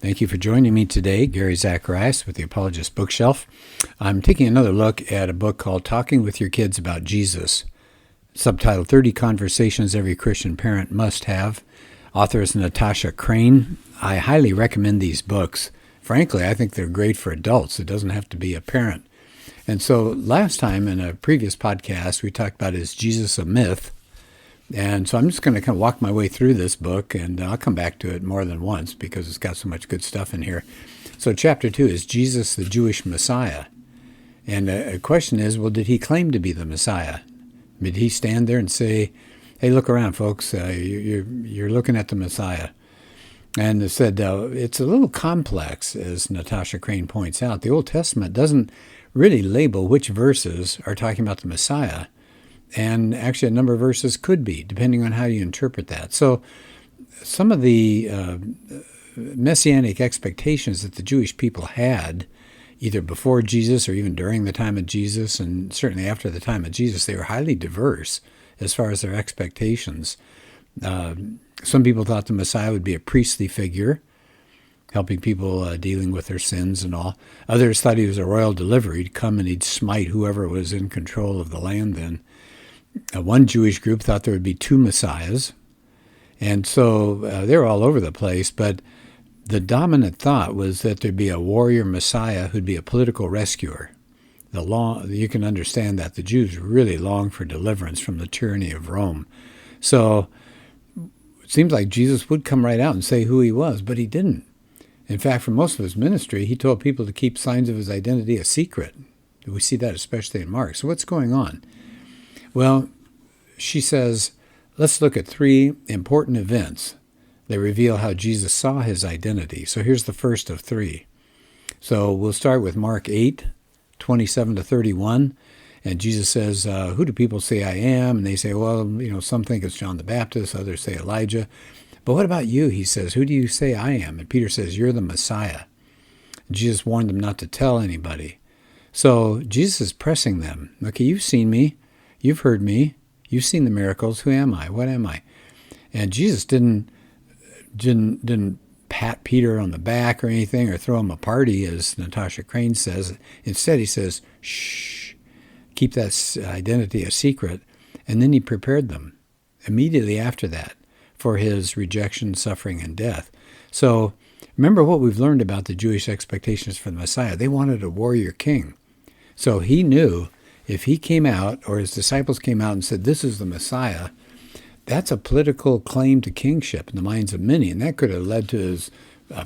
Thank you for joining me today, Gary Zacharias with the Apologist Bookshelf. I'm taking another look at a book called Talking with Your Kids About Jesus, subtitled 30 Conversations Every Christian Parent Must Have. Author is Natasha Crain. I highly recommend these books. Frankly, I think they're great for adults. It doesn't have to be a parent. And so last time in a previous podcast, we talked about Is Jesus a Myth? And so I'm just going to kind of walk my way through this book, and I'll come back to it more than once because it's got so much good stuff in here. So chapter 2 is Jesus the Jewish Messiah? And a question is, well, did he claim to be the Messiah? Did he stand there and say, hey, look around, folks, you're looking at the Messiah? And it said it's a little complex, as Natasha Crain points out. The Old Testament doesn't really label which verses are talking about the Messiah. And actually, a number of verses could be, depending on how you interpret that. So some of the messianic expectations that the Jewish people had, either before Jesus or even during the time of Jesus, and certainly after the time of Jesus, they were highly diverse as far as their expectations. Some people thought the Messiah would be a priestly figure, helping people dealing with their sins and all. Others thought he was a royal deliverer. He'd come and he'd smite whoever was in control of the land then. One Jewish group thought there would be two messiahs, and so they were all over the place, but the dominant thought was that there'd be a warrior messiah who'd be a political rescuer. You can understand that the Jews really longed for deliverance from the tyranny of Rome. So it seems like Jesus would come right out and say who he was, but he didn't. In fact, for most of his ministry, he told people to keep signs of his identity a secret. We see that especially in Mark. So what's going on? Well, she says, let's look at three important events that reveal how Jesus saw his identity. So here's the first of three. So we'll start with Mark 8:27 to 31. And Jesus says, who do people say I am? And they say, well, some think it's John the Baptist, others say Elijah. But what about you? He says, who do you say I am? And Peter says, you're the Messiah. And Jesus warned them not to tell anybody. So Jesus is pressing them. Okay, you've seen me. You've heard me. You've seen the miracles. Who am I? What am I? And Jesus didn't pat Peter on the back or anything or throw him a party, as Natasha Crain says. Instead, he says, shh, keep that identity a secret. And then he prepared them immediately after that for his rejection, suffering, and death. So remember what we've learned about the Jewish expectations for the Messiah. They wanted a warrior king. So he knew if he came out, or his disciples came out and said, this is the Messiah, that's a political claim to kingship in the minds of many, and that could have led to his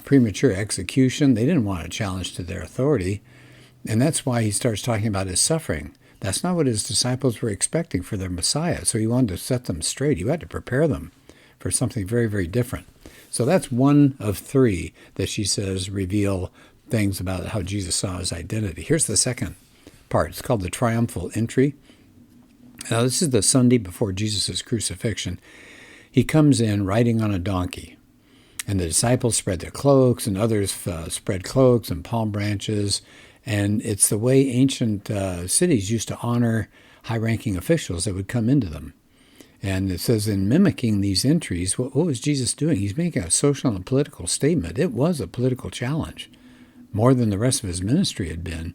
premature execution. They didn't want a challenge to their authority, and that's why he starts talking about his suffering. That's not what his disciples were expecting for their Messiah, so he wanted to set them straight. He had to prepare them for something very, very different. So that's one of three that she says reveal things about how Jesus saw his identity. Here's the second part. It's called the triumphal entry. Now, this is the Sunday before Jesus' crucifixion. He comes in riding on a donkey, and the disciples spread their cloaks, and others spread cloaks and palm branches, and it's the way ancient cities used to honor high-ranking officials that would come into them. And it says in mimicking these entries, what was Jesus doing? He's making a social and political statement. It was a political challenge, more than the rest of his ministry had been.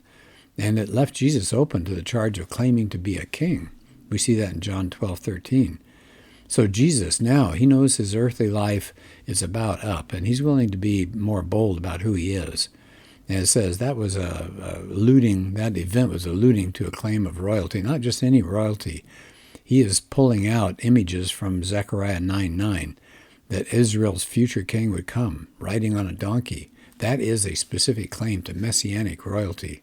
And it left Jesus open to the charge of claiming to be a king. We see that in John 12:13. So Jesus now, he knows his earthly life is about up, and he's willing to be more bold about who he is. And it says that was that event was alluding to a claim of royalty, not just any royalty. He is pulling out images from Zechariah 9:9, that Israel's future king would come riding on a donkey. That is a specific claim to messianic royalty.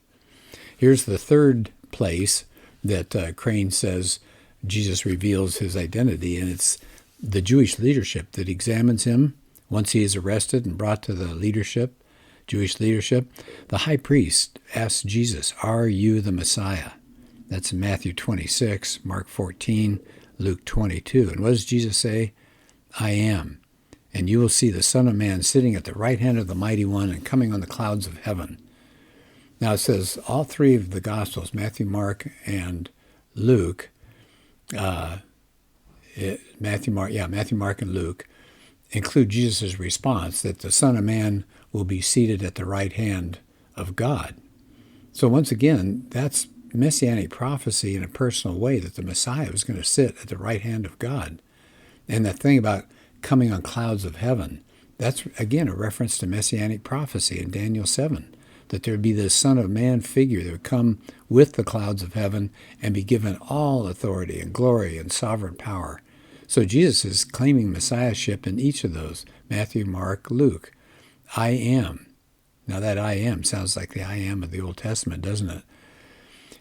Here's the third place that Crain says Jesus reveals his identity, and it's the Jewish leadership that examines him once he is arrested and brought to the Jewish leadership. The high priest asks Jesus, are you the Messiah? That's in Matthew 26, Mark 14, Luke 22. And what does Jesus say? I am. And you will see the Son of Man sitting at the right hand of the Mighty One and coming on the clouds of heaven. Now it says all three of the Gospels, Matthew, Mark, and Luke, Matthew, Mark, and Luke, include Jesus' response that the Son of Man will be seated at the right hand of God. So once again, that's messianic prophecy in a personal way, that the Messiah was going to sit at the right hand of God. And that thing about coming on clouds of heaven, that's, again, a reference to messianic prophecy in Daniel 7, that there would be this Son of Man figure that would come with the clouds of heaven and be given all authority and glory and sovereign power. So Jesus is claiming messiahship in each of those, Matthew, Mark, Luke. I am. Now that I am sounds like the I am of the Old Testament, doesn't it?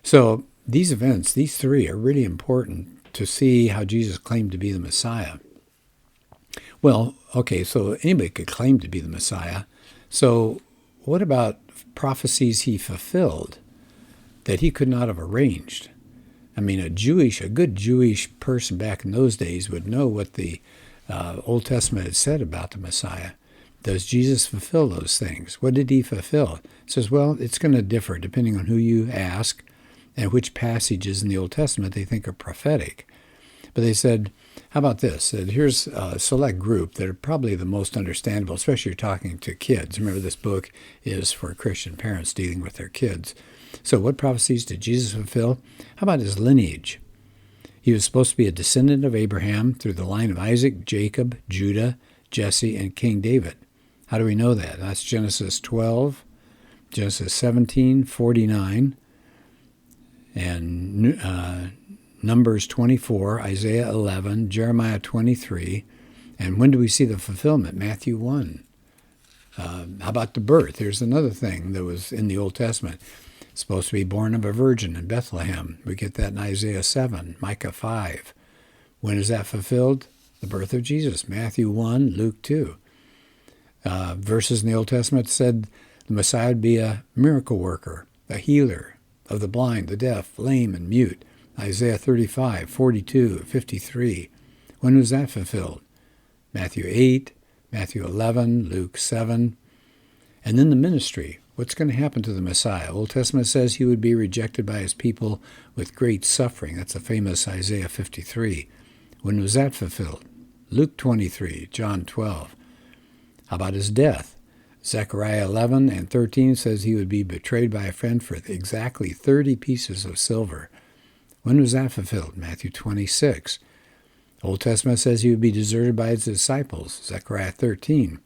So these events, these three, are really important to see how Jesus claimed to be the Messiah. Well, okay, so anybody could claim to be the Messiah. So what about prophecies he fulfilled that he could not have arranged? I mean, a good Jewish person back in those days would know what the Old Testament had said about the Messiah. Does Jesus fulfill those things? What did he fulfill? It says, well, it's going to differ depending on who you ask and which passages in the Old Testament they think are prophetic. But they said, how about this? Here's a select group that are probably the most understandable, especially if you're talking to kids. Remember, this book is for Christian parents dealing with their kids. So what prophecies did Jesus fulfill? How about his lineage? He was supposed to be a descendant of Abraham through the line of Isaac, Jacob, Judah, Jesse, and King David. How do we know that? That's Genesis 12, Genesis 17, 49, and Numbers 24, Isaiah 11, Jeremiah 23. And when do we see the fulfillment? Matthew 1. How about the birth? Here's another thing that was in the Old Testament. It's supposed to be born of a virgin in Bethlehem. We get that in Isaiah 7, Micah 5. When is that fulfilled? The birth of Jesus, Matthew 1, Luke 2. Verses in the Old Testament said the Messiah would be a miracle worker, a healer of the blind, the deaf, lame, and mute. Isaiah 35, 42, 53. When was that fulfilled? Matthew 8, Matthew 11, Luke 7. And then the ministry. What's going to happen to the Messiah? Old Testament says he would be rejected by his people with great suffering. That's the famous Isaiah 53. When was that fulfilled? Luke 23, John 12. How about his death? Zechariah 11 and 13 says he would be betrayed by a friend for exactly 30 pieces of silver. When was that fulfilled? Matthew 26. Old Testament says he would be deserted by his disciples. Zechariah 13.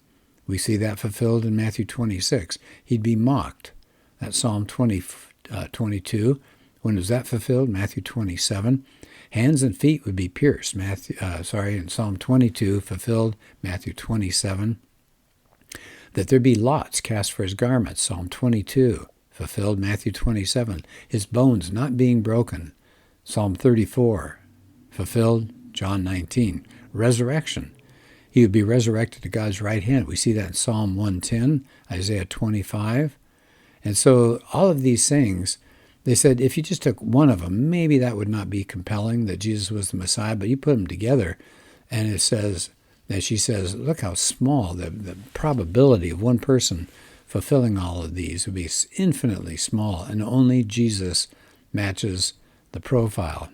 We see that fulfilled in Matthew 26. He'd be mocked. That's Psalm 22. When was that fulfilled? Matthew 27. Hands and feet would be pierced. In Psalm 22, fulfilled Matthew 27. That there be lots cast for his garments. Psalm 22, fulfilled Matthew 27. His bones not being broken. Psalm 34, fulfilled John 19. Resurrection. He would be resurrected to God's right hand. We see that in Psalm 110, Isaiah 25. And so all of these things, they said if you just took one of them, maybe that would not be compelling that Jesus was the Messiah, but you put them together, and it says, as she says, look how small the probability of one person fulfilling all of these would be infinitely small, and only Jesus matches the profile.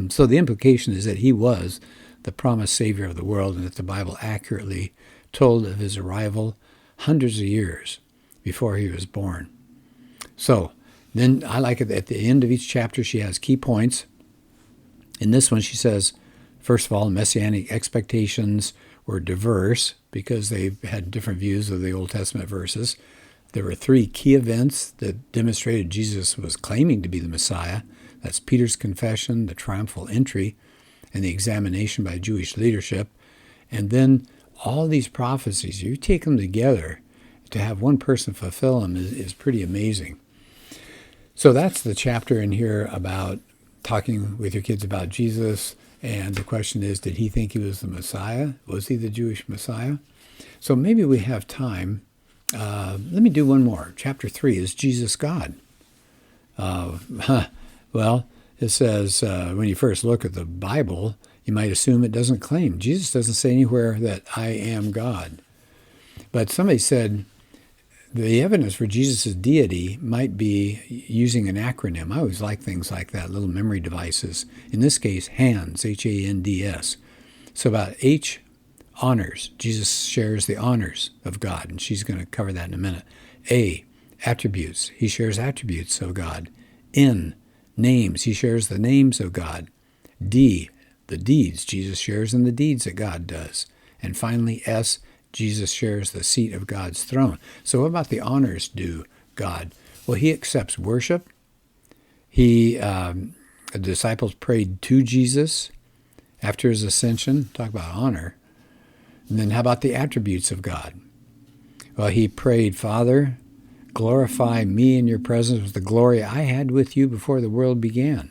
So the implication is that he was the promised Savior of the world, and that the Bible accurately told of his arrival hundreds of years before he was born. So then I like it at the end of each chapter she has key points. In this one she says, first of all, messianic expectations were diverse because they had different views of the Old Testament verses. There were three key events that demonstrated Jesus was claiming to be the Messiah. That's Peter's confession, the triumphal entry, and the examination by Jewish leadership. And then all these prophecies, you take them together, to have one person fulfill them is pretty amazing. So that's the chapter in here about talking with your kids about Jesus. And the question is, did he think he was the Messiah? Was he the Jewish Messiah? So maybe we have time. Let me do one more. Chapter 3, is Jesus God? Well, it says when you first look at the Bible, you might assume it doesn't claim. Jesus doesn't say anywhere that I am God. But somebody said the evidence for Jesus' deity might be using an acronym. I always like things like that, little memory devices. In this case, HANDS, H-A-N-D-S. So about Honors. Jesus shares the honors of God, and she's going to cover that in a minute. A, attributes. He shares attributes of God. N, names. He shares the names of God. D, the deeds. Jesus shares in the deeds that God does. And finally, S, Jesus shares the seat of God's throne. So what about the honors due God? Well, he accepts worship. The disciples prayed to Jesus after his ascension. Talk about honor. And then how about the attributes of God? Well, he prayed, Father, glorify me in your presence with the glory I had with you before the world began.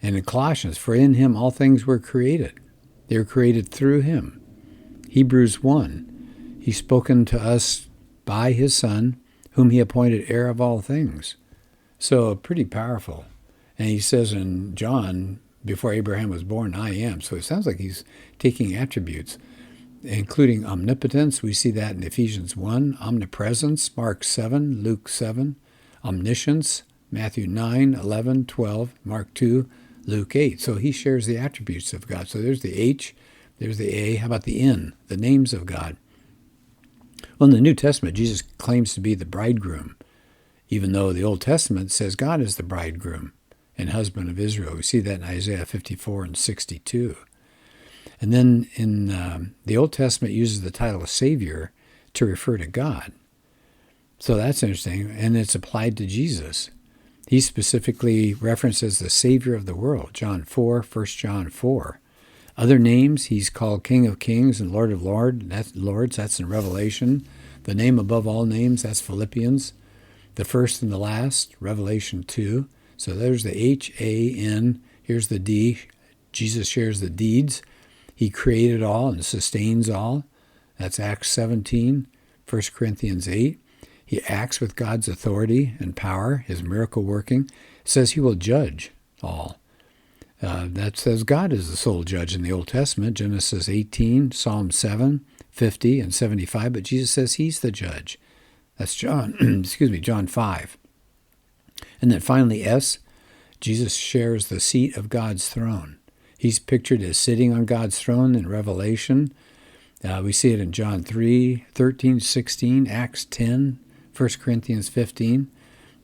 And in Colossians, for in him all things were created. They were created through him. Hebrews 1, he's spoken to us by his Son, whom he appointed heir of all things. So pretty powerful. And he says in John, before Abraham was born, I am. So it sounds like he's taking attributes, including omnipotence. We see that in Ephesians 1, omnipresence, Mark 7, Luke 7, omniscience, Matthew 9, 11, 12, Mark 2, Luke 8. So he shares the attributes of God. So there's the H, there's the A. How about the N, the names of God? Well, in the New Testament, Jesus claims to be the bridegroom, even though the Old Testament says God is the bridegroom and husband of Israel. We see that in Isaiah 54 and 62. And then in the Old Testament uses the title of Savior to refer to God. So that's interesting, and it's applied to Jesus. He specifically references the Savior of the world, John 4, 1 John 4. Other names, he's called King of Kings and Lord of Lords. That's in Revelation. The name above all names, that's Philippians. The first and the last, Revelation 2. So there's the H-A-N. Here's the D. Jesus shares the deeds. He created all and sustains all. That's Acts 17, 1 Corinthians 8. He acts with God's authority and power, his miracle working. It says he will judge all. That says God is the sole judge in the Old Testament, Genesis 18, Psalm 7, 50, and 75. But Jesus says he's the judge. That's John 5. And then finally, S, Jesus shares the seat of God's throne. He's pictured as sitting on God's throne in Revelation. We see it in John 3, 13, 16, Acts 10, 1 Corinthians 15.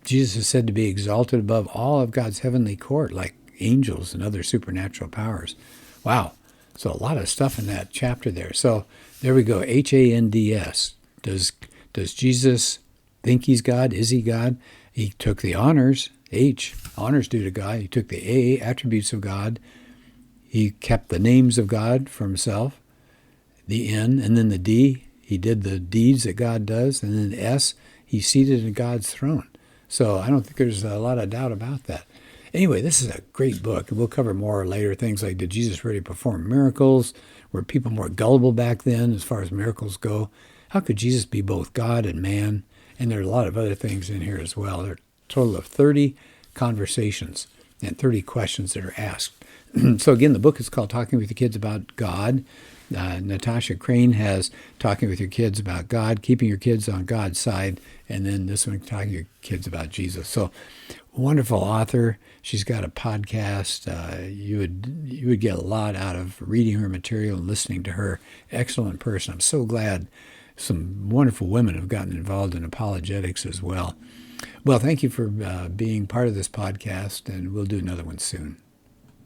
Jesus is said to be exalted above all of God's heavenly court, like angels and other supernatural powers. Wow. So a lot of stuff in that chapter there. So there we go, H-A-N-D-S. Does Jesus think he's God? Is he God? He took the honors, H, honors due to God. He took the A, attributes of God. He kept the names of God for himself, the N, and then the D, he did the deeds that God does, and then the S, he's seated in God's throne. So I don't think there's a lot of doubt about that. Anyway, this is a great book, and we'll cover more later, things like, did Jesus really perform miracles? Were people more gullible back then as far as miracles go? How could Jesus be both God and man? And there are a lot of other things in here as well. There are a total of 30 conversations and 30 questions that are asked. So again, the book is called Talking with Your Kids About God. Natasha Crain has Talking with Your Kids About God, Keeping Your Kids on God's Side, and then this one, Talking to Your Kids About Jesus. So wonderful author. She's got a podcast. You would get a lot out of reading her material and listening to her. Excellent person. I'm so glad some wonderful women have gotten involved in apologetics as well. Well, thank you for being part of this podcast, and we'll do another one soon.